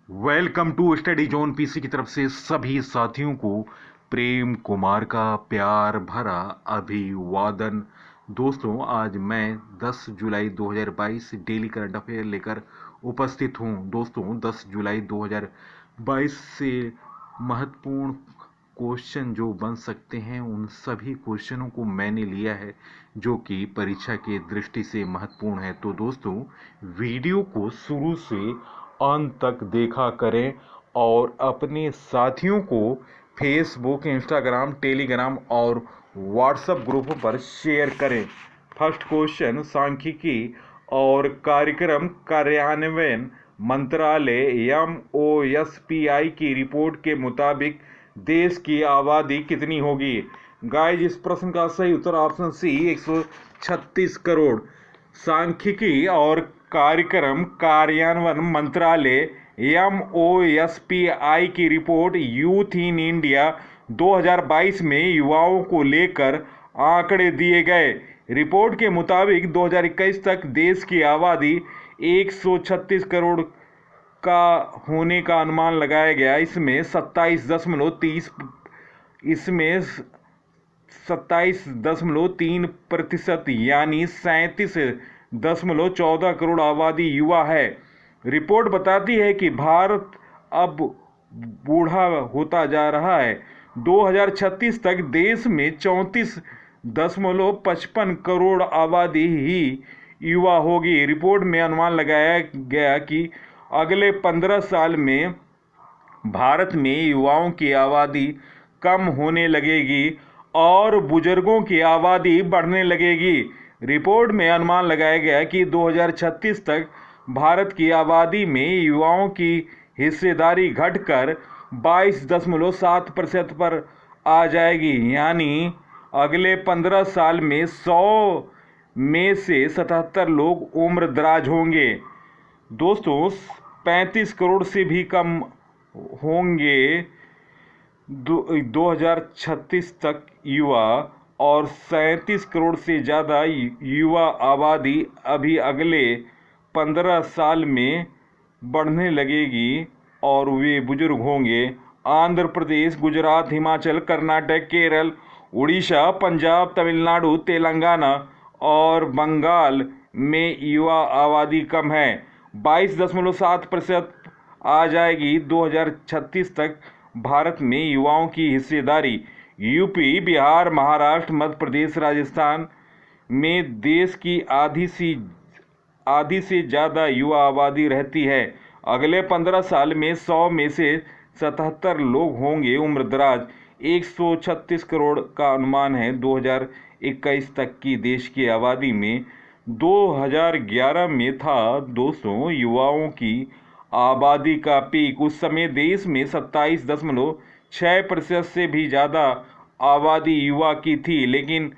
Welcome to study zone PC की तरफ से सभी साथियों को प्रेम कुमार का प्यार भरा अभिवादन। दोस्तों, आज मैं 10 जुलाई 2022 डेली करंट अफेयर लेकर उपस्थित हूं। दोस्तों, 10 जुलाई 2022 से महत्वपूर्ण क्वेश्चन जो बन सकते हैं उन सभी क्वेश्चनों को मैंने लिया है जो कि परीक्षा के दृष्टि से महत्वपूर्ण है। तो दोस्तों, वीडियो को शुरू से अंत तक देखा करें और अपने साथियों को फेसबुक, इंस्टाग्राम, टेलीग्राम और व्हाट्सएप ग्रुप पर शेयर करें। फर्स्ट क्वेश्चन, सांख्यिकी और कार्यक्रम कार्यान्वयन मंत्रालय MOSPI की रिपोर्ट के मुताबिक देश की आबादी कितनी होगी? गाइस, इस प्रश्न का सही उत्तर ऑप्शन सी 136 करोड़। सांख्यिकी और कार्यक्रम कार्यान्वयन मंत्रालय MOSPI की रिपोर्ट यूथ इन इंडिया 2022 में युवाओं को लेकर आंकड़े दिए गए। रिपोर्ट के मुताबिक 2021 तक देश की आबादी 136 करोड़ का होने का अनुमान लगाया गया। इसमें 27.3% यानी 37.14 करोड़ आबादी युवा है। रिपोर्ट बताती है कि भारत अब बूढ़ा होता जा रहा है। 2036 तक देश में 34.55 करोड़ आबादी ही युवा होगी। रिपोर्ट में अनुमान लगाया गया कि अगले 15 साल में भारत में युवाओं की आबादी कम होने लगेगी और बुजुर्गों की आबादी बढ़ने लगेगी। रिपोर्ट में अनुमान लगाया गया कि 2036 तक भारत की आबादी में युवाओं की हिस्सेदारी घटकर 22.7% पर आ जाएगी, यानी अगले 15 साल में 100 में से 77 लोग उम्र दराज होंगे। दोस्तों, 35 करोड़ से भी कम होंगे 2036 तक युवा और 37 करोड़ से ज़्यादा युवा आबादी अभी अगले 15 साल में बढ़ने लगेगी और वे बुजुर्ग होंगे। आंध्र प्रदेश, गुजरात, हिमाचल, कर्नाटक, केरल, उड़ीसा, पंजाब, तमिलनाडु, तेलंगाना और बंगाल में युवा आबादी कम है, 22.7% आ जाएगी। 2036 तक भारत में युवाओं की हिस्सेदारी यूपी, बिहार, महाराष्ट्र, मध्य प्रदेश, राजस्थान में देश की आधी से ज़्यादा युवा आबादी रहती है। अगले 15 साल में 100 में से 77 लोग होंगे उम्रदराज। 136 करोड़ का अनुमान है 2021 तक की देश की आबादी में। 2011 में था दोस्तों युवाओं की आबादी का पीक। उस समय देश में 27.6% से भी ज़्यादा आबादी युवा की थी, लेकिन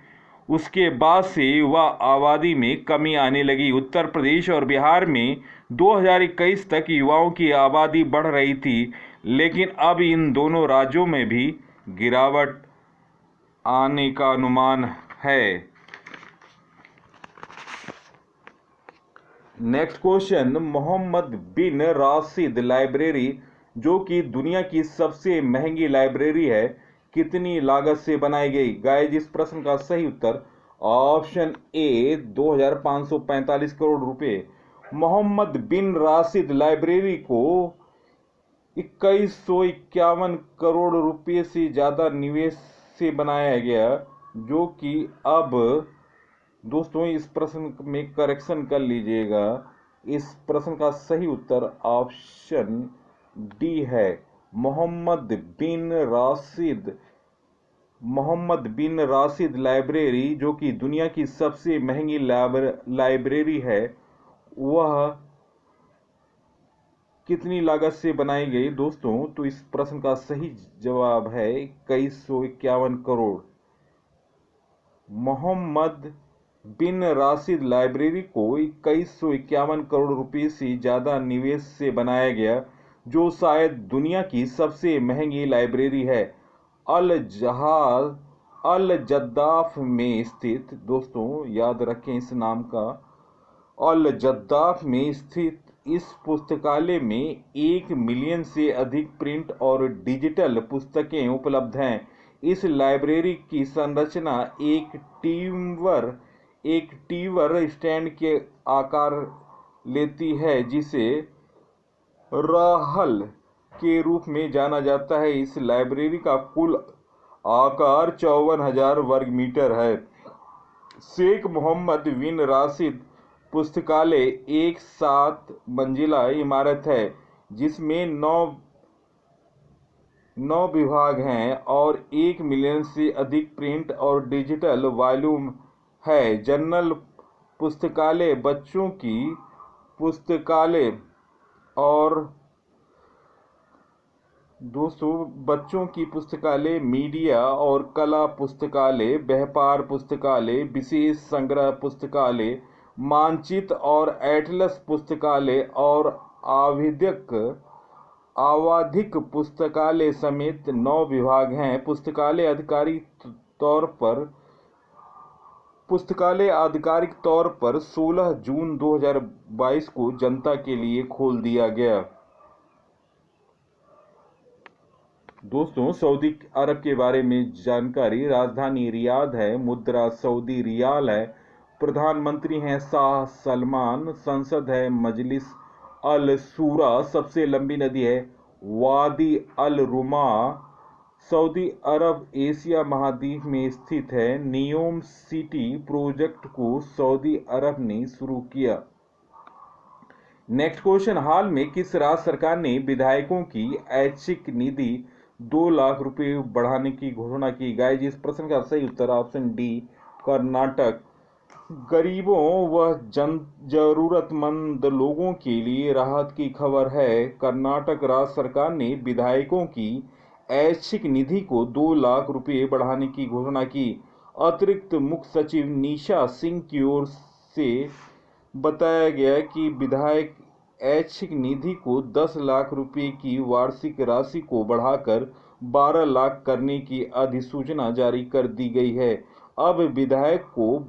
उसके बाद से युवा आबादी में कमी आने लगी। उत्तर प्रदेश और बिहार में 2021 तक युवाओं की आबादी बढ़ रही थी, लेकिन अब इन दोनों राज्यों में भी गिरावट आने का अनुमान है। नेक्स्ट क्वेश्चन, मोहम्मद बिन राशिद लाइब्रेरी जो कि दुनिया की सबसे महंगी लाइब्रेरी है, कितनी लागत से बनाई गई? गाइस, इस प्रश्न का सही उत्तर ऑप्शन ए 2545 करोड़ रुपए। मोहम्मद बिन राशिद लाइब्रेरी को 2151 करोड़ रुपए से ज़्यादा निवेश से बनाया गया, जो कि अब दोस्तों इस प्रश्न में करेक्शन कर लीजिएगा। इस प्रश्न का सही उत्तर ऑप्शन डी है। मोहम्मद बिन राशिद लाइब्रेरी जो कि दुनिया की सबसे महंगी लाइब्रेरी है, वह कितनी लागत से बनाई गई दोस्तों? तो इस प्रश्न का सही जवाब है 2151 करोड़। मोहम्मद बिन राशिद लाइब्रेरी को 2151 करोड़ रुपए से ज़्यादा निवेश से बनाया गया, जो शायद दुनिया की सबसे महंगी लाइब्रेरी है। अल जद्दाफ में स्थित, दोस्तों याद रखें इस नाम का, अल जद्दाफ में स्थित इस पुस्तकालय में 1 मिलियन से अधिक प्रिंट और डिजिटल पुस्तकें उपलब्ध हैं। इस लाइब्रेरी की संरचना एक टीवर स्टैंड के आकार लेती है, जिसे राहल के रूप में जाना जाता है। इस लाइब्रेरी का कुल आकार 54,000 वर्ग मीटर है। शेख मोहम्मद बिन राशिद पुस्तकालय एक 7 मंजिला इमारत है, जिसमें 9 विभाग हैं और 1 मिलियन से अधिक प्रिंट और डिजिटल वॉल्यूम है। जनरल पुस्तकालय, बच्चों की पुस्तकालय और बच्चों की पुस्तकालय, मीडिया और कला पुस्तकालय, व्यापार पुस्तकालय, विशेष संग्रह पुस्तकालय, मानचित्र और एटलस पुस्तकालय और आवधिक पुस्तकालय समेत 9 विभाग हैं। पुस्तकालय आधिकारिक तौर पर 16 जून 2022 को जनता के लिए खोल दिया गया। दोस्तों, सऊदी अरब के बारे में जानकारी। राजधानी रियाद है, मुद्रा सऊदी रियाल है, प्रधानमंत्री हैं शाह सलमान, संसद है मजलिस अल शूरा, सबसे लंबी नदी है वादी अल रुमा। सऊदी अरब एशिया महाद्वीप में स्थित है। नियोम सिटी प्रोजेक्ट को सऊदी अरब ने शुरू किया। नेक्स्ट क्वेश्चन, हाल में किस राज्य सरकार ने विधायकों की ऐच्छिक निधि 2 लाख रुपए बढ़ाने की घोषणा की? गाइस, इस प्रश्न का सही उत्तर ऑप्शन डी, कर्नाटक। गरीबों व जरूरतमंद लोगों के लिए राहत की खबर है। कर्नाटक राज्य सरकार ने विधायकों की ऐच्छिक निधि को 2 लाख रुपए बढ़ाने की घोषणा की। अतिरिक्त मुख्य सचिव निशा सिंह की ओर से बताया गया कि विधायक ऐच्छिक निधि को 10 लाख रुपए की वार्षिक राशि को बढ़ाकर 12 लाख करने की अधिसूचना जारी कर दी गई है। अब विधायक को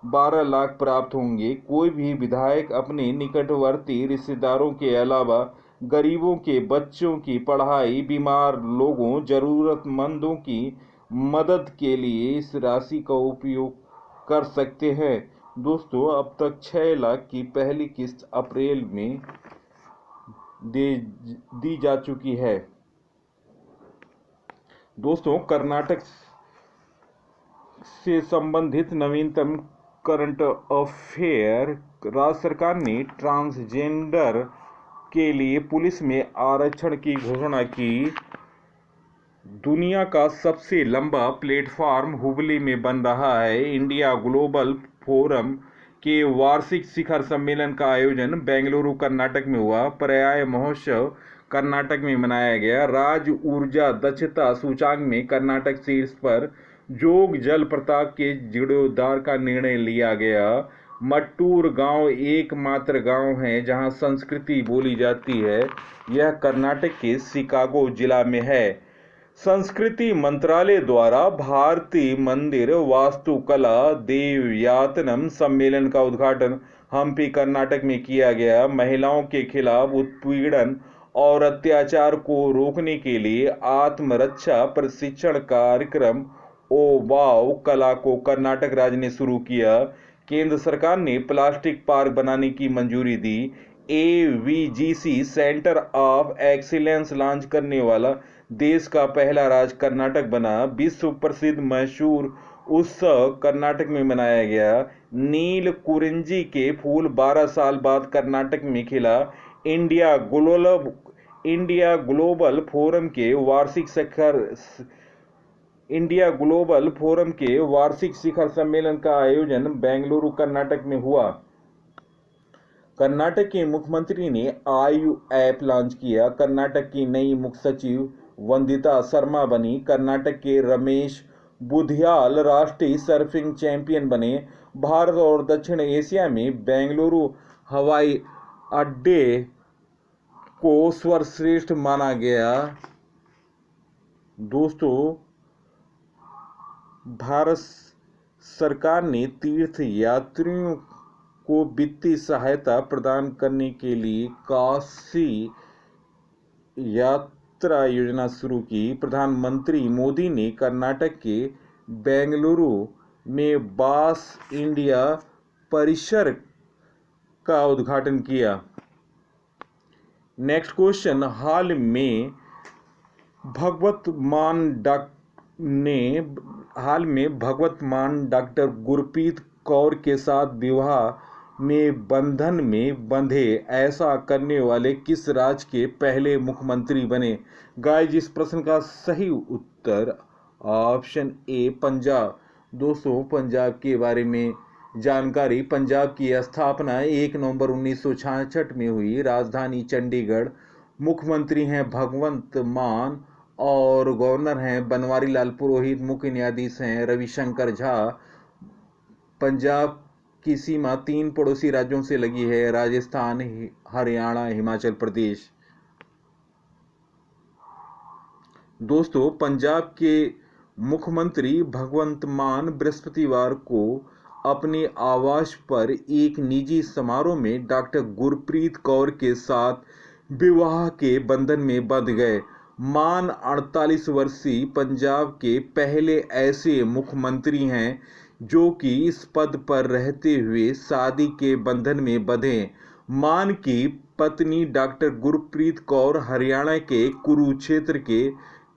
12 लाख प्राप्त होंगे। कोई भी विधायक अपने निकटवर्ती रिश्तेदारों के अलावा गरीबों के बच्चों की पढ़ाई, बीमार लोगों, जरूरतमंदों की मदद के लिए इस राशि का उपयोग कर सकते हैं। दोस्तों, अब तक 6 लाख की पहली किस्त अप्रैल में दी जा चुकी है। दोस्तों, कर्नाटक से संबंधित नवीनतम करंट अफेयर। राज्य सरकार ने ट्रांसजेंडर के लिए पुलिस में आरक्षण की घोषणा की। दुनिया का सबसे लंबा प्लेटफॉर्म हुबली में बन रहा है। इंडिया ग्लोबल फोरम के वार्षिक शिखर सम्मेलन का आयोजन बेंगलुरु कर्नाटक में हुआ। पर्याय महोत्सव कर्नाटक में मनाया गया। राज्य ऊर्जा दक्षता सूचांक में कर्नाटक शीर्ष पर। जोग जलप्रपात के जीर्णोद्धार का निर्णय लिया गया। मट्टूर गांव एकमात्र गांव है जहां संस्कृत बोली जाती है। यह कर्नाटक के शिकागो जिला में है। संस्कृति मंत्रालय द्वारा भारतीय मंदिर वास्तुकला देवयातनम सम्मेलन का उद्घाटन हम्पी कर्नाटक में किया गया। महिलाओं के खिलाफ उत्पीड़न और अत्याचार को रोकने के लिए आत्मरक्षा प्रशिक्षण कार्यक्रम ओ वाव कला को कर्नाटक राज्य ने शुरू किया। केंद्र सरकार ने प्लास्टिक पार्क बनाने की मंजूरी दी। AVGC centre of excellence launch करने वाला देश का पहला राज्य कर्नाटक बना। विश्व प्रसिद्ध मशहूर उत्सव कर्नाटक में मनाया गया। नील कुरिंजी के फूल 12 साल बाद कर्नाटक में खिला। इंडिया ग्लोबल फोरम के वार्षिक शिखर सम्मेलन का आयोजन बेंगलुरु कर्नाटक में हुआ। कर्नाटक के मुख्यमंत्री ने आयु ऐप लॉन्च किया। कर्नाटक की नई मुख्य सचिव वंदिता शर्मा बनी। कर्नाटक के रमेश बुधियाल राष्ट्रीय सर्फिंग चैंपियन बने। भारत और दक्षिण एशिया में बेंगलुरु हवाई अड्डे को सर्वश्रेष्ठ माना गया। दोस्तों, भारत सरकार ने तीर्थ यात्रियों को वित्तीय सहायता प्रदान करने के लिए काशी यात्रा योजना शुरू की। प्रधानमंत्री मोदी ने कर्नाटक के बेंगलुरु में बास इंडिया परिसर का उद्घाटन किया। नेक्स्ट क्वेश्चन, हाल में भगवत मान डॉक्टर गुरप्रीत कौर के साथ विवाह में बंधन में बंधे, ऐसा करने वाले किस राज्य के पहले मुख्यमंत्री बने? गाइस, इस प्रश्न का सही उत्तर ऑप्शन ए पंजाब। दोस्तों, पंजाब के बारे में जानकारी। पंजाब की स्थापना 1 नवंबर 1966 में हुई। राजधानी चंडीगढ़। मुख्यमंत्री हैं भगवंत मान और गवर्नर हैं बनवारी लाल पुरोहित। मुख्य न्यायाधीश हैं रविशंकर झा। पंजाब की सीमा 3 पड़ोसी राज्यों से लगी है, राजस्थान, हरियाणा, हिमाचल प्रदेश। दोस्तों, पंजाब के मुख्यमंत्री भगवंत मान बृहस्पतिवार को अपने आवास पर एक निजी समारोह में डॉक्टर गुरप्रीत कौर के साथ विवाह के बंधन में बंध गए। मान 48 वर्षीय पंजाब के पहले ऐसे मुख्यमंत्री हैं जो कि इस पद पर रहते हुए शादी के बंधन में बंधे। मान की पत्नी डॉक्टर गुरप्रीत कौर हरियाणा के कुरुक्षेत्र के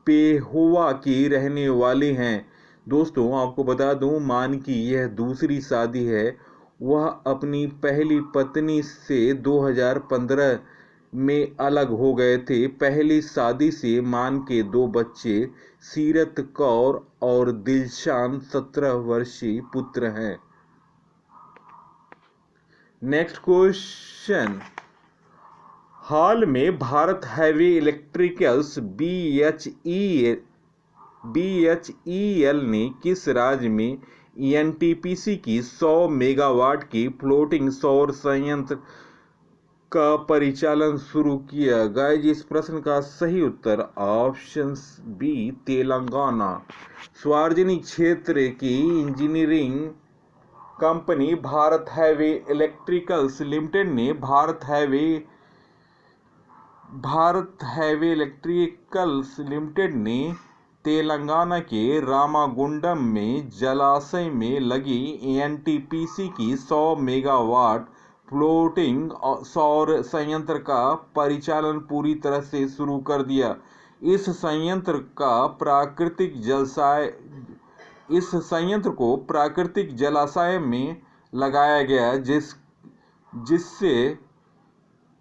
पेहोवा की रहने वाली हैं। दोस्तों, आपको बता दूं, मान की यह दूसरी शादी है। वह अपनी पहली पत्नी से 2015 में अलग हो गए थे। पहली शादी से मान के 2 बच्चे सीरत कौर और दिलशान 17 वर्षीय पुत्र हैं। नेक्स्ट क्वेश्चन, हाल में भारत हैवी इलेक्ट्रिकल्स BHEL ने किस राज्य में NTPC की 100 मेगावाट की फ्लोटिंग सौर संयंत्र का परिचालन शुरू किया? गाइस, इस प्रश्न का सही उत्तर ऑप्शन बी तेलंगाना। सार्वजनिक क्षेत्र की engineering company Bharat heavy electricals limited ने तेलंगाना के रामागुंडम में जलाशय में लगी NTPC की 100 मेगावाट फ्लोटिंग सौर संयंत्र का परिचालन पूरी तरह से शुरू कर दिया। इस संयंत्र को प्राकृतिक जलाशय में लगाया गया, जिससे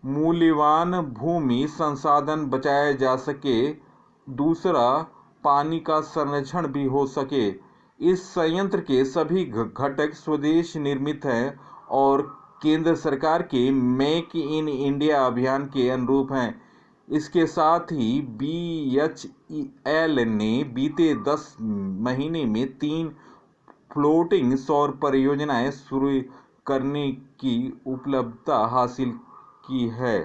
मूल्यवान भूमि संसाधन बचाया जा सके। दूसरा, पानी का संरक्षण भी हो सके। इस संयंत्र के सभी घटक स्वदेश निर्मित हैं और केंद्र सरकार के मेक इन इंडिया अभियान के अनुरूप हैं। इसके साथ ही BHEL ने बीते 10 महीने में 3 फ्लोटिंग सौर परियोजनाएं शुरू करने की उपलब्धता हासिल की है।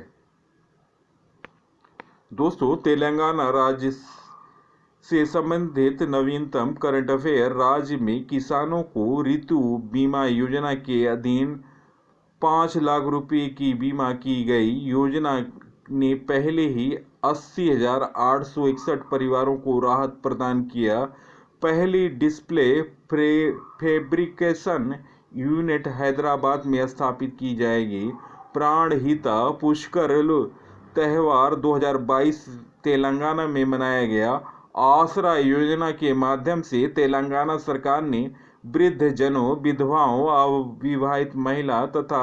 दोस्तों, तेलंगाना राज्य से संबंधित नवीनतम करंट अफेयर। राज्य में किसानों को ऋतु बीमा योजना के अधीन 5 लाख रुपए की बीमा की गई। योजना ने पहले ही 80,861 परिवारों को राहत प्रदान किया। पहली डिस्प्ले फैब्रिकेशन यूनिट हैदराबाद में स्थापित की जाएगी। प्राणहिता पुष्कर त्यौहार 2022 तेलंगाना में मनाया गया। आसरा योजना के माध्यम से तेलंगाना सरकार ने वृद्धजनों, विधवाओं, अविवाहित महिला तथा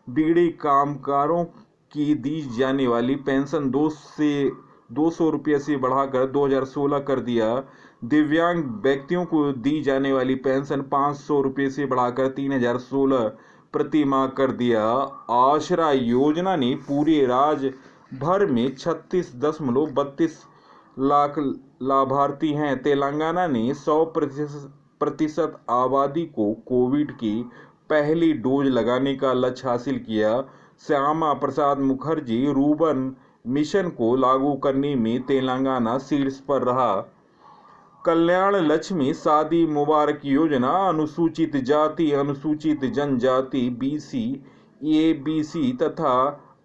बीड़ी कामगारों की दी जाने वाली पेंशन 200 रुपये से बढ़ाकर 2016 कर दिया। दिव्यांग व्यक्तियों को दी जाने वाली पेंशन 500 रुपये से बढ़ाकर 3016 प्रति माह कर दिया। आसरा योजना ने पूरे राज्य भर में 36.32 लाख लाभार्थी हैं। तेलंगाना ने 100% आबादी को कोविड की पहली डोज लगाने का लक्ष्य हासिल किया। श्यामा प्रसाद मुखर्जी रूर्बन मिशन को लागू करने में तेलंगाना शीर्ष पर रहा। कल्याण लक्ष्मी शादी मुबारक योजना अनुसूचित जाति अनुसूचित जनजाति बीसी एबीसी तथा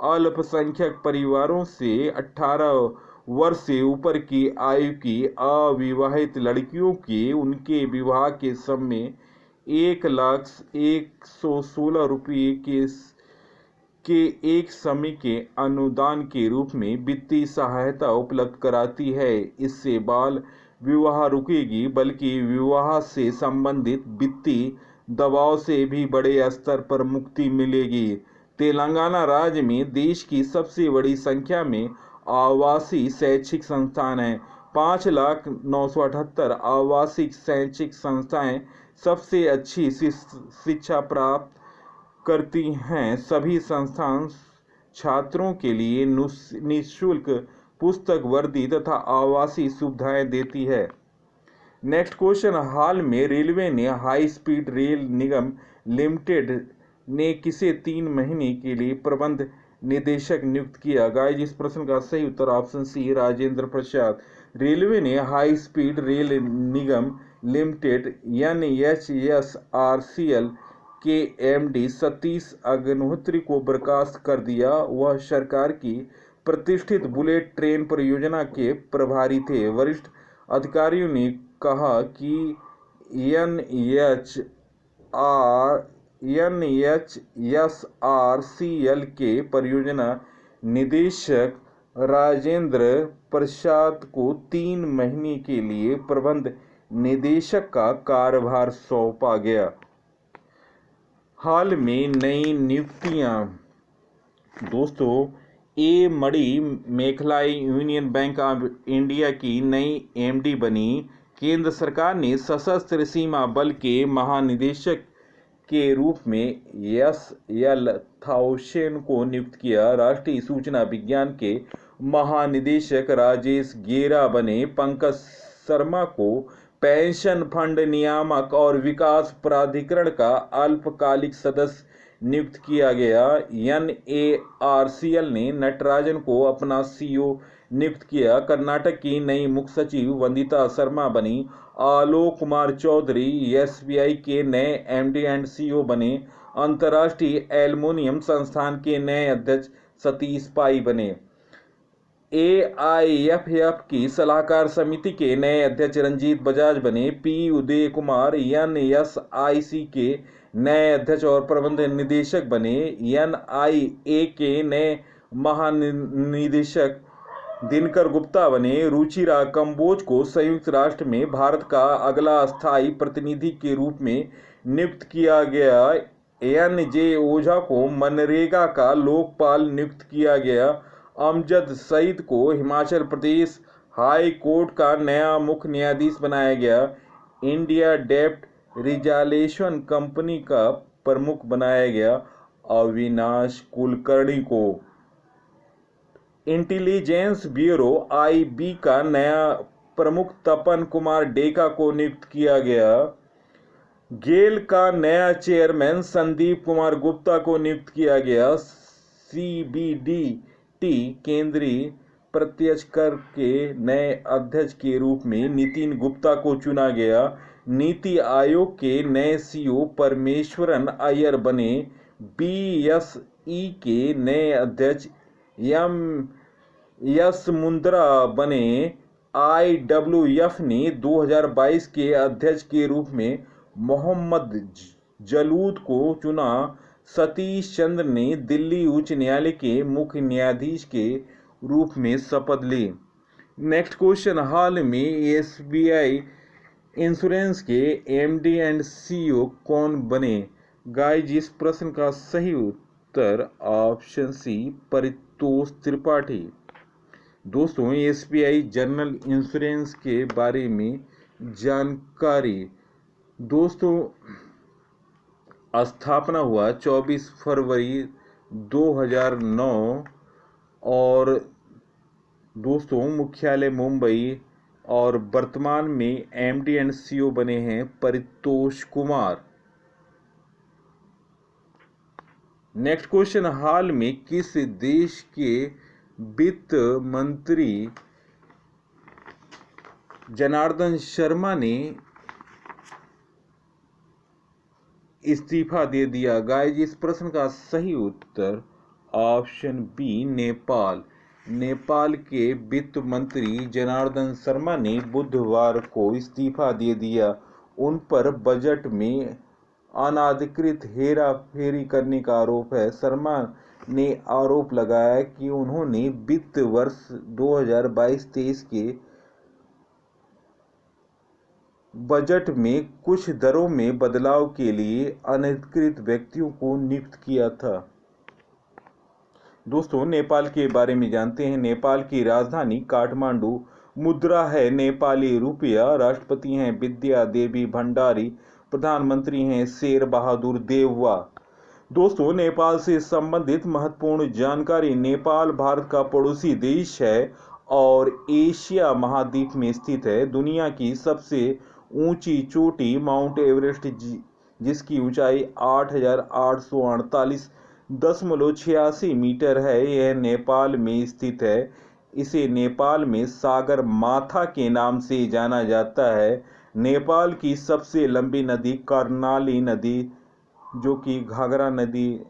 अल्पसंख्यक परिवारों से 18 वर्ष से ऊपर की आयु की अविवाहित लड़कियों के उनके विवाह के समय 1,116 रुपये के एक समय के अनुदान के रूप में वित्तीय सहायता उपलब्ध कराती है। इससे बाल विवाह रुकेगी, बल्कि विवाह से संबंधित वित्तीय दबाव से भी बड़े स्तर पर मुक्ति मिलेगी। तेलंगाना राज्य में देश की सबसे बड़ी संख्या में आवासीय शैक्षिक संस्थान हैं। 5,09,78 आवासीय शैक्षिक संस्थाएं सबसे अच्छी शिक्षा प्राप्त करती हैं। सभी संस्थान छात्रों के लिए निःशुल्क पुस्तक, वर्दी तथा आवासीय सुविधाएं देती है। नेक्स्ट क्वेश्चन, हाल में रेलवे ने हाई स्पीड रेल निगम लिमिटेड ने किसे 3 महीने के लिए प्रबंध निदेशक नियुक्त किया? गाइस, इस प्रश्न का सही उत्तर ऑप्शन सी राजेंद्र प्रसाद। रेलवे ने हाई स्पीड रेल निगम लिमिटेड NHSRCL के MD सतीश अग्निहोत्री को बर्खास्त कर दिया। वह सरकार की प्रतिष्ठित बुलेट ट्रेन परियोजना के प्रभारी थे। वरिष्ठ अधिकारियों ने कहा कि NHSRCL के परियोजना निदेशक राजेंद्र प्रसाद को 3 महीने के लिए प्रबंध निदेशक का कार्यभार सौंपा गया। हाल में नई नियुक्तियां। दोस्तों, A Manimekalai Union Bank of India की नई MD बनी। केंद्र सरकार ने सशस्त्र सीमा बल के महानिदेशक के रूप में SL थाउसेन को नियुक्त किया। राष्ट्रीय सूचना विज्ञान के महानिदेशक राजेश गेरा बने। पंकज शर्मा को पेंशन फंड नियामक और विकास प्राधिकरण का अल्पकालिक सदस्य नियुक्त किया गया। NARCL ने नटराजन को अपना CEO नियुक्त किया। कर्नाटक की नई मुख्य सचिव वंदिता शर्मा बनी। आलोक कुमार चौधरी SBI के नए MD एंड CEO बने। अंतर्राष्ट्रीय एल्युमिनियम संस्थान के नए अध्यक्ष सतीश पाई बने। AIFF की सलाहकार समिति के नए अध्यक्ष रंजीत बजाज बने। P उदय कुमार NSIC के नए अध्यक्ष और प्रबंध निदेशक बने। NIA के नए महानिदेशक दिनकर गुप्ता बने। रुचिरा कंबोज को संयुक्त राष्ट्र में भारत का अगला स्थायी प्रतिनिधि के रूप में नियुक्त किया गया। NJ ओझा को मनरेगा का लोकपाल नियुक्त किया गया। अमजद सईद को हिमाचल प्रदेश हाई कोर्ट का नया मुख्य न्यायाधीश बनाया गया। इंडिया डेब्ट रिजोल्यूशन कंपनी का प्रमुख बनाया गया। अविनाश कुलकर्णी को इंटेलिजेंस ब्यूरो IB का नया प्रमुख तपन कुमार डेका को नियुक्त किया गया। गेल का नया चेयरमैन संदीप कुमार गुप्ता को नियुक्त किया गया। CBDT केंद्रीय प्रत्यक्ष कर के नए अध्यक्ष के रूप में नितिन गुप्ता को चुना गया। नीति आयोग के नए CEO परमेश्वरन अय्यर बने। BSE के नए अध्यक्ष MS मुंद्रा बने। IWF ने 2022 के अध्यक्ष के रूप में मोहम्मद जलूद को चुना। सतीश चंद्र ने दिल्ली उच्च न्यायालय के मुख्य न्यायाधीश के रूप में शपथ ली। नेक्स्ट क्वेश्चन, हाल में SBI इंश्योरेंस के MD एंड CEO कौन बने? गाइस, इस प्रश्न का सही उत्तर ऑप्शन सी परितोष त्रिपाठी। दोस्तों, SBI जनरल इंश्योरेंस के बारे में जानकारी। दोस्तों, स्थापना हुआ 24 फरवरी 2009 और दोस्तों मुख्यालय मुंबई और वर्तमान में MD एंड CEO बने हैं परितोष कुमार। नेक्स्ट क्वेश्चन, हाल में किस देश के वित्त मंत्री जनार्दन शर्मा ने इस्तीफा दे दिया। गाइस, इस प्रश्न का सही उत्तर ऑप्शन बी नेपाल। नेपाल के वित्त मंत्री जनार्दन शर्मा ने बुधवार को इस्तीफा दे दिया। उन पर बजट में अनाधिकृत हेरा फेरी करने का आरोप है। शर्मा ने आरोप लगाया कि उन्होंने वित्त वर्ष 2022-23 के बजट में कुछ दरों में बदलाव के लिए अनधिकृत व्यक्तियों को नियुक्त किया था। दोस्तों, नेपाल के बारे में जानते हैं। नेपाल की राजधानी काठमांडू, मुद्रा है नेपाली रुपया, राष्ट्रपति हैं विद्या देवी भंडारी, प्रधानमंत्री हैं शेर बहादुर देउवा। दोस्तों, नेपाल से संबंधित महत्वपूर्ण जानकारी। नेपाल भारत का पड़ोसी देश है और एशिया महाद्वीप में स्थित है। दुनिया की सबसे ऊंची चोटी माउंट एवरेस्ट, जिसकी ऊंचाई 8,848.86 मीटर है, यह नेपाल में स्थित है। इसे नेपाल में सागर माथा के नाम से जाना जाता है। नेपाल की सबसे लंबी नदी कर्णाली नदी, जो कि घाघरा नदी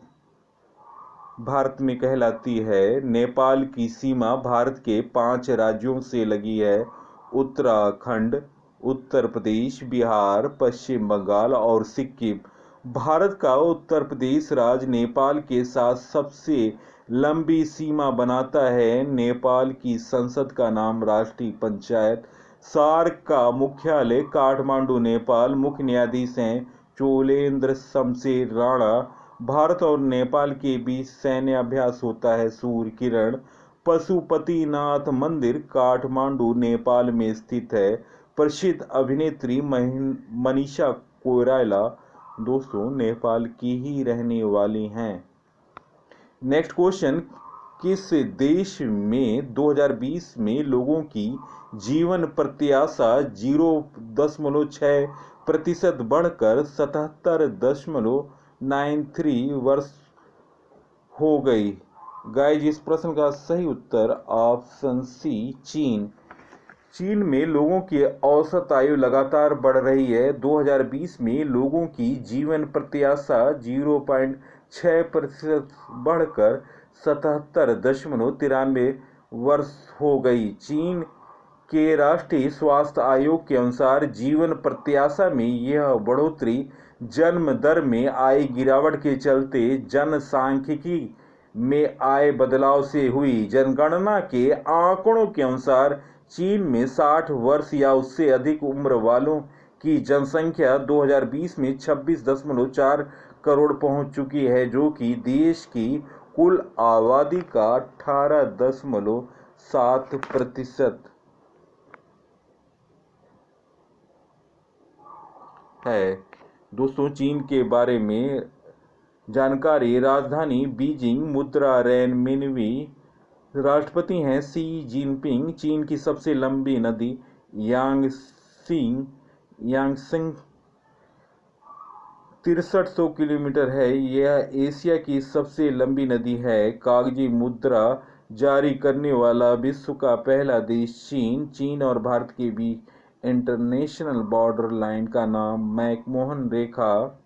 भारत में कहलाती है। नेपाल की सीमा भारत के 5 राज्यों से लगी है: उत्तराखंड, उत्तर प्रदेश, बिहार, पश्चिम बंगाल और सिक्किम। भारत का उत्तर प्रदेश राज्य नेपाल के साथ सबसे लंबी सीमा बनाता है। नेपाल की संसद का नाम राष्ट्रीय पंचायत। सार्क का मुख्यालय काठमांडू, नेपाल। मुख्य न्यायाधीश हैं चोलेन्द्र शमशेर राणा। भारत और नेपाल के बीच सैन्य अभ्यास होता है सूर्य किरण। पशुपतिनाथ मंदिर काठमांडू, नेपाल में स्थित है। प्रसिद्ध अभिनेत्री मनीषा कोइराला दोस्तों नेपाल की ही रहने वाली हैं। नेक्स्ट क्वेश्चन, किस देश में 2020 में लोगों की जीवन प्रत्याशा 0.6% बढ़कर 77.93 वर्ष हो गई? गाइस, इस प्रश्न का सही उत्तर ऑप्शन सी चीन। चीन में लोगों की औसत आयु लगातार बढ़ रही है। 2020 में लोगों की जीवन प्रत्याशा 0.6% बढ़कर 77.93 वर्ष हो गई। चीन के राष्ट्रीय स्वास्थ्य आयोग के अनुसार जीवन प्रत्याशा में यह बढ़ोतरी जन्म दर में आई गिरावट के चलते जनसांख्यिकी में आए बदलाव से हुई। जनगणना के आंकड़ों के अनुसार चीन में 60 वर्ष या उससे अधिक उम्र वालों की जनसंख्या 2020 में 26.4 करोड़ पहुंच चुकी है, जो कि देश की कुल आबादी का 18.7% है। दोस्तों, चीन के बारे में जानकारी। राजधानी बीजिंग, मुद्रा रेनमिनवी, राष्ट्रपति हैं शी जिनपिंग। चीन की सबसे लंबी नदी यांगत्से 6300 किलोमीटर है। यह एशिया की सबसे लंबी नदी है। कागजी मुद्रा जारी करने वाला विश्व का पहला देश चीन। चीन और भारत के बीच इंटरनेशनल बॉर्डर लाइन का नाम मैकमोहन रेखा।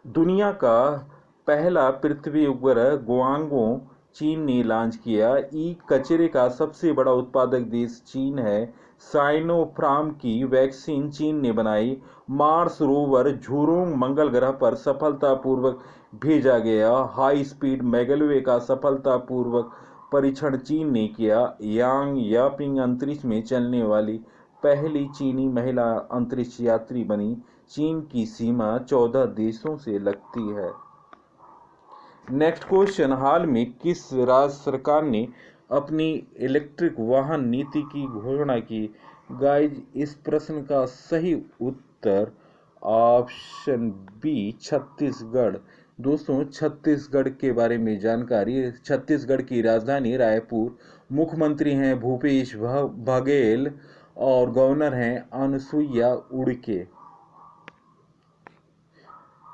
दुनिया का पहला पृथ्वी उपग्रह गुआंगडो चीन ने लॉन्च किया। ई कचरे का सबसे बड़ा उत्पादक देश चीन है। साइनोफार्म की वैक्सीन चीन ने बनाई। मार्स रोवर झुरोंग मंगल ग्रह पर सफलतापूर्वक भेजा गया। हाई स्पीड मैगलवे का सफलतापूर्वक परीक्षण चीन ने किया। यांग यापिंग अंतरिक्ष में चलने वाली पहली चीनी महिला अंतरिक्ष यात्री बनी। चीन की सीमा 14 देशों से लगती है। नेक्स्ट क्वेश्चन, हाल में किस राज्य सरकार ने अपनी इलेक्ट्रिक वाहन नीति की घोषणा की? गाइज, इस प्रश्न का सही उत्तर ऑप्शन बी छत्तीसगढ़। दोस्तों, छत्तीसगढ़ के बारे में जानकारी। छत्तीसगढ़ की राजधानी रायपुर। मुख्यमंत्री हैं भूपेश बघेल और गवर्नर हैं अनुसुईया उइके।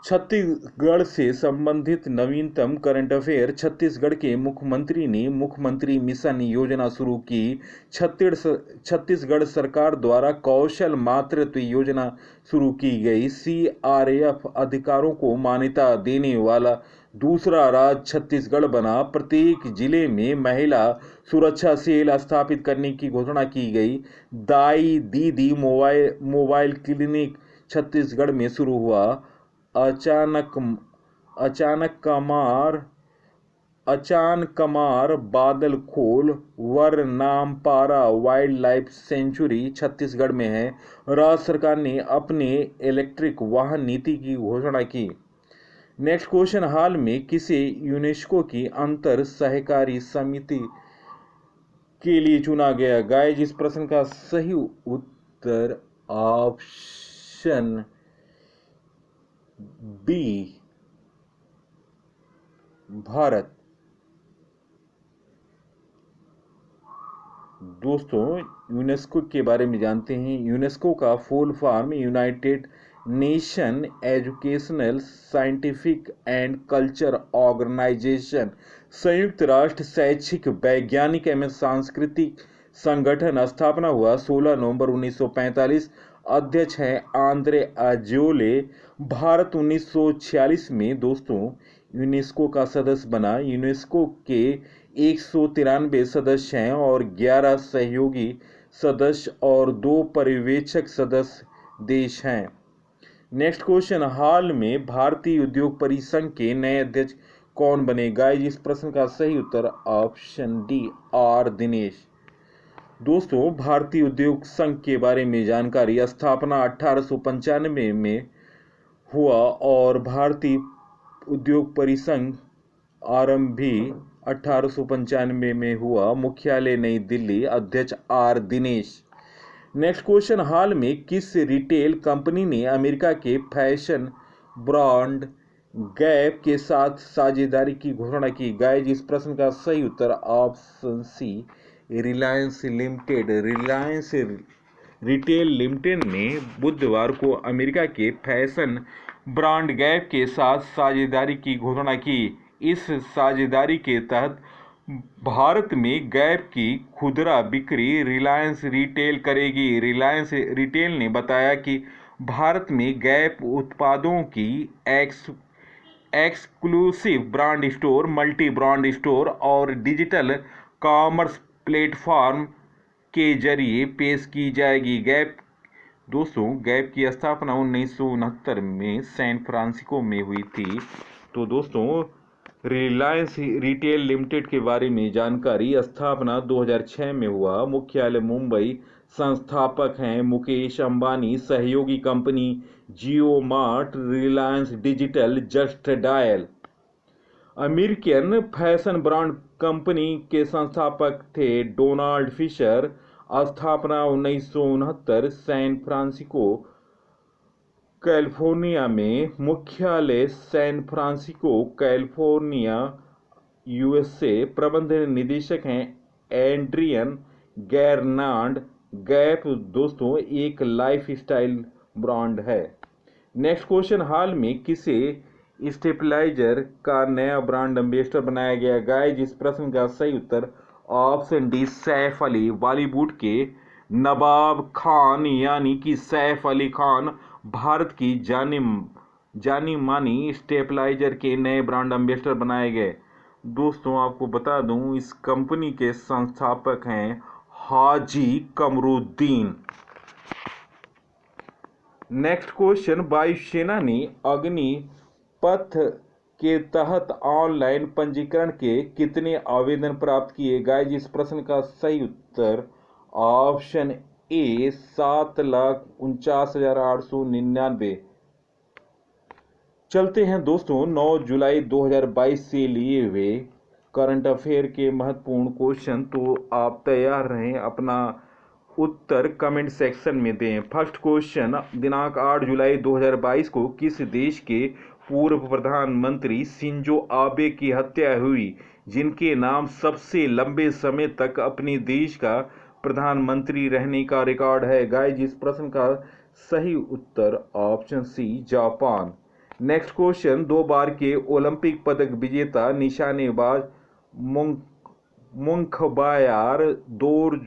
छत्तीसगढ़ से संबंधित नवीनतम करंट अफेयर। छत्तीसगढ़ के मुख्यमंत्री ने मुख्यमंत्री मिशन योजना शुरू की। छत्तीसगढ़ सरकार द्वारा कौशल मातृत्व योजना शुरू की गई। सीआरएएफ अधिकारों को मान्यता देने वाला दूसरा राज्य छत्तीसगढ़ बना। प्रत्येक जिले में महिला सुरक्षा सेल स्थापित करने की घोषणा की गई। दाई दीदी मोबाइल क्लिनिक छत्तीसगढ़ में शुरू हुआ। अचान कमार बादल खोल वरनामपारा वाइल्ड लाइफ सेंचुरी छत्तीसगढ़ में है। राज्य सरकार ने अपने इलेक्ट्रिक वाहन नीति की घोषणा की। नेक्स्ट क्वेश्चन, हाल में किसे यूनेस्को की अंतर सहकारी समिति के लिए चुना गया? गाइस, इस प्रश्न का सही उत्तर ऑप्शन बी, भारत। दोस्तों, यूनेस्को के बारे में जानते हैं। यूनेस्को का full form United Nation Educational Scientific and Culture Organisation, संयुक्त राष्ट्र शैक्षिक वैज्ञानिक एवं सांस्कृतिक संगठन। स्थापना हुआ 16 नवंबर 1945। अध्यक्ष हैं आंद्रे अजोले। भारत 1946 में दोस्तों यूनेस्को का सदस्य बना। यूनेस्को के 193 सदस्य हैं और 11 सहयोगी सदस्य और 2 पर्यवेक्षक सदस्य देश हैं। नेक्स्ट क्वेश्चन, हाल में भारतीय उद्योग परिसंघ के नए अध्यक्ष कौन बने? गाइस, इस प्रश्न का सही उत्तर ऑप्शन डी, आर दिनेश। दोस्तों, भारतीय उद्योग संघ के बारे में जानकारी। स्थापना 1895 में हुआ और भारतीय उद्योग परिसंघ आरंभ भी 1895 में हुआ। मुख्यालय नई दिल्ली। अध्यक्ष आर दिनेश। नेक्स्ट क्वेश्चन, हाल में किस रिटेल कंपनी ने अमेरिका के फैशन ब्रांड गैप के साथ साझेदारी की घोषणा की? गाइस, इस प्रश्न का सही उत्तर option C, Reliance Limited. Reliance Retail Limited ने बुधवार को अमेरिका के फैशन ब्रांड गैप के साथ साझेदारी की घोषणा की। इस साझेदारी के तहत भारत में गैप की खुदरा बिक्री रिलायंस रिटेल करेगी। रिलायंस रिटेल ने बताया कि भारत में गैप उत्पादों की exclusive brand store, multi brand store और डिजिटल कॉमर्स प्लेटफॉर्म के जरिए पेश की जाएगी। दोस्तों, गैप की स्थापना 1969 में सैन फ्रांसिस्को में हुई थी। तो दोस्तों, रिलायंस रिटेल लिमिटेड के बारे में जानकारी। स्थापना 2006 में हुआ। मुख्यालय मुंबई। संस्थापक हैं मुकेश अंबानी। सहयोगी company Jio Mart, Reliance Digital, Just Dial. American fashion brand company के संस्थापक थे डोनाल्ड फिशर। स्थापना 1969, सैन फ्रांसिस्को कैलिफोर्निया में। मुख्यालय सैन फ्रांसिस्को कैलिफोर्निया, यूएसए। प्रबंध निदेशक हैं एड्रियन गैरनार्ड। गैप दोस्तों एक लाइफस्टाइल ब्रांड है। नेक्स्ट क्वेश्चन, हाल में किसे स्टेबलाइजर का नया ब्रांड एम्बेसडर बनाया गया? गाइस, इस प्रश्न का सही उत्तर ऑप्शन डी, सैफ अली। बॉलीवुड के नवाब खान यानी कि सैफ अली खान भारत की जानी मानी स्टेबलाइजर के नए ब्रांड एम्बेसडर बनाए गए। दोस्तों, आपको बता दूं, इस कंपनी के संस्थापक हैं हाजी कमरुद्दीन। नेक्स्ट क्वेश्चन, वायुसेना ने अग्निपथ के तहत ऑनलाइन पंजीकरण के कितने आवेदन प्राप्त किए? गाइस, इस प्रश्न का सही उत्तर ऑप्शन ए, 7,49,899। चलते हैं दोस्तों 9 जुलाई 2022 से लिए हुए करंट अफेयर के महत्वपूर्ण क्वेश्चन। तो आप तैयार रहें, अपना उत्तर कमेंट सेक्शन में दें। फर्स्ट क्वेश्चन, दिनांक 8 जुलाई 2022 को किस देश के पूर्व प्रधानमंत्री शिंजो आबे की हत्या हुई, जिनके नाम सबसे लंबे समय तक अपने देश का प्रधानमंत्री रहने का रिकॉर्ड है? गाइस, इस प्रश्न का सही उत्तर option C, Japan. Next question, 2 बार के ओलंपिक पदक विजेता निशानेबाज मुंखबायार दोर्ज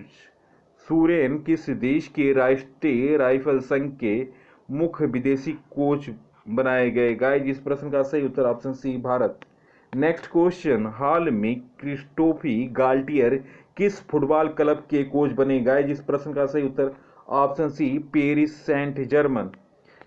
सूरेन किस देश के राष्ट्रीय राइफल संघ के मुख्य विदेशी कोच बनाए गए? गाइस, इस प्रश्न का सही उत्तर option C Bharat. Next question, हाल में क्रिस्टोफी गाल्टियर किस फुटबॉल क्लब के कोच बने? गाइस, इस प्रश्न का सही उत्तर option C Paris Saint Germain.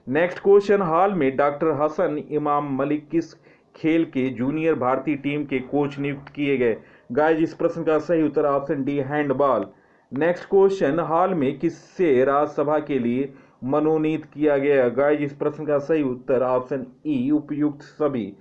Next question, हाल में डॉक्टर हसन इमाम मलिक किस खेल के जूनियर भारतीय टीम के कोच नियुक्त किए गए? गाइस, इस प्रश्न का सही उत्तर option D handball. Next question, हाल में किससे राज्यसभा के लिए मनोनीत किया गया? गाइस, इस प्रश्न का सही उत्तर ऑप्शन ई उपयुक्त सभी।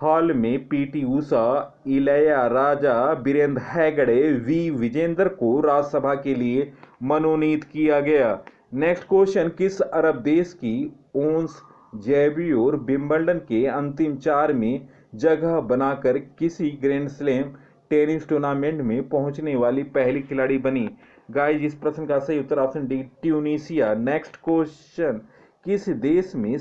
हाल में PT Usha, Ilaiyaraaja, Virendra Heggade, V Vijendra को राज्यसभा के लिए मनोनीत किया गया। नेक्स्ट क्वेश्चन, किस अरब देश की ओंस जैबियोर विंबलडन के अंतिम 4 में जगह बनाकर किसी ग्रैंड स्लैम टेनिस टूर्नामेंट में पहुंचने वाली पहली खिलाड़ी बनी? गाइस, इस प्रश्न का सही उत्तर option D Tunisia. Next question, किस देश में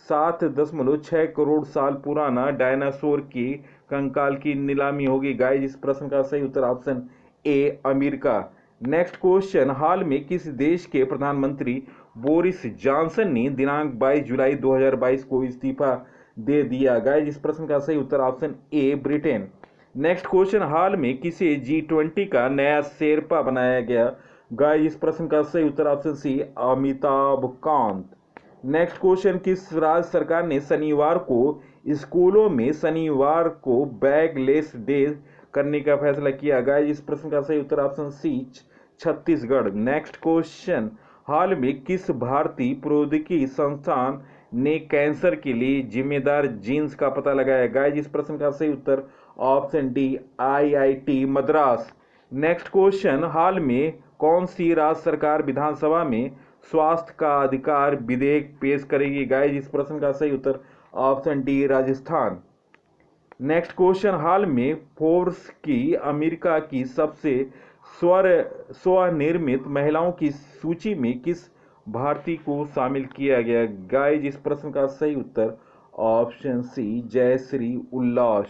7.6 करोड़ साल पुराना डायनासोर के कंकाल की नीलामी होगी? गाइस, इस प्रश्न का सही उत्तर option A America. Next question, हाल में किस देश के प्रधानमंत्री बोरिस जॉनसन ने दिनांक 22 जुलाई 2022 को इस्तीफा दे दिया? गाइस, इस प्रश्न का सही उत्तर option A Britain. Next question, हाल में किसे G20 का नया शेरपा बनाया गया? गाइस, इस प्रश्न का सही उत्तर option C Amitabh Kant. Next question, किस राज्य सरकार ने शनिवार को स्कूलों में शनिवार को बैगलेस डे करने का फैसला किया? गाइस, इस प्रश्न का सही उत्तर option C Chhattisgarh. Next question, हाल में किस भारतीय प्रौद्योगिकी संस्थान ने कैंसर के लिए जिम्मेदार जीन्स का पता लगाया? गाइस, इस प्रश्न का सही उत्तर option D IIT Madras. Next question, हाल में कौन सी राज्य सरकार विधानसभा में स्वास्थ्य का अधिकार विधेयक पेश करेगी? गाइस, इस प्रश्न का सही उत्तर option D Rajasthan. Next question, हाल में फोर्ब्स की अमेरिका की सबसे स्वनिर्मित महिलाओं की सूची में किस भारतीय को शामिल किया गया? गाइस, इस प्रश्न का सही उत्तर ऑप्शन सी जयश्री उल्लास।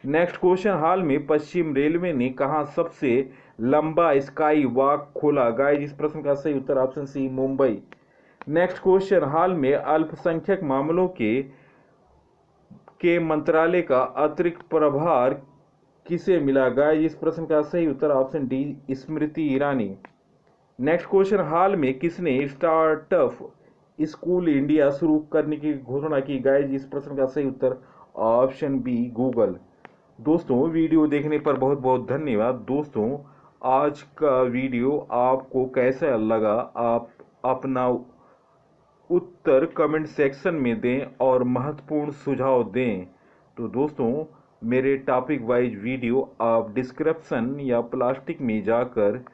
नेक्स्ट क्वेश्चन, हाल में पश्चिम रेलवे ने कहां सबसे लंबा स्काई वॉक खोला? गाइस, इस प्रश्न का सही उत्तर option C Mumbai. Next question, हाल में अल्पसंख्यक मामलों के मंत्रालय का अतिरिक्त प्रभार किसे मिला? गाइस, इस प्रश्न का सही उत्तर option D Smriti Irani. Next question, हाल में किसने स्टार्टअप स्कूल इंडिया शुरू करने की घोषणा की? गाइस, इस प्रश्न का सही उत्तर ऑप्शन बी गूगल। दोस्तों, वीडियो देखने पर बहुत बहुत धन्यवाद। दोस्तों, आज का वीडियो आपको कैसा लगा आप अपना उत्तर कमेंट सेक्शन में दें और महत्वपूर्ण सुझाव दें। तो दोस्तों, मेरे टॉपिक वाइज वीडियो आप डिस्क्रिप्शन या प्लास्टिक में जाकर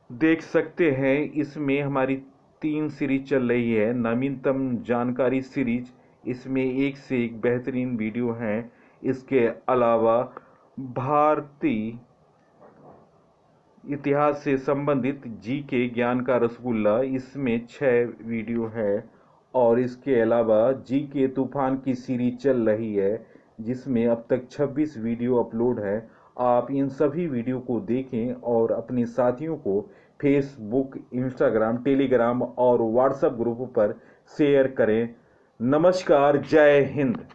देख सकते हैं। इसमें हमारी 3 सीरीज चल रही है। नवीनतम जानकारी सीरीज, इसमें एक से एक बेहतरीन वीडियो हैं। इसके अलावा भारतीय इतिहास से संबंधित जीके ज्ञान का रसगुल्ला, इसमें 6 वीडियो है। और इसके अलावा जीके तूफान की सीरीज चल रही है, जिसमें अब तक 26 वीडियो अपलोड है। आप इन सभी वीडियो को देखें और अपने साथियों को फेसबुक, इंस्टाग्राम, टेलीग्राम और व्हाट्सएप ग्रुप पर शेयर करें। नमस्कार, जय हिंद।